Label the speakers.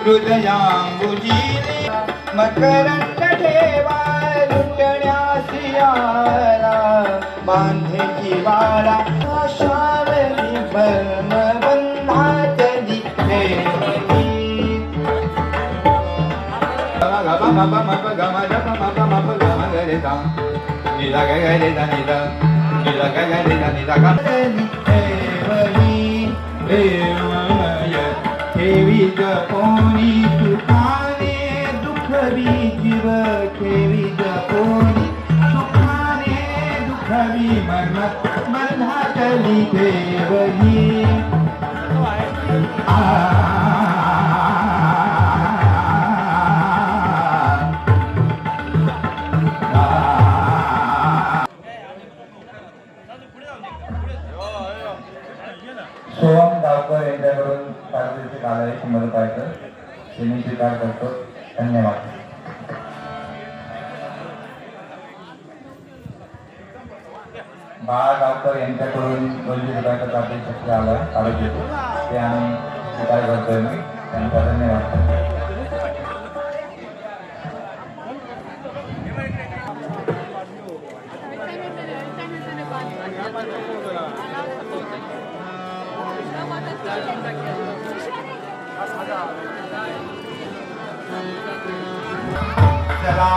Speaker 1: हृदयांबुजीने मकरंद ठेवा लुटण्यासी आला बांधे जीवाला आशावरी बंधातली ठेवली ठेवीज कोणी सुखाने दुःख बी जीव ठेवीज कोणी सुखाने दुःख बी मनातली ठेवली
Speaker 2: सोहम गावकर यांच्याकडून पारितोषिक आलंय 100 रुपयाचं ते मी स्वीकार करतो. धन्यवाद. बाळा गावकर यांच्याकडून 200 रुपयाचं पारितोषिक आलंय आरोग्याचं ते आम्ही स्वीकार करतोय. मी त्यांचा धन्यवाद.
Speaker 1: चला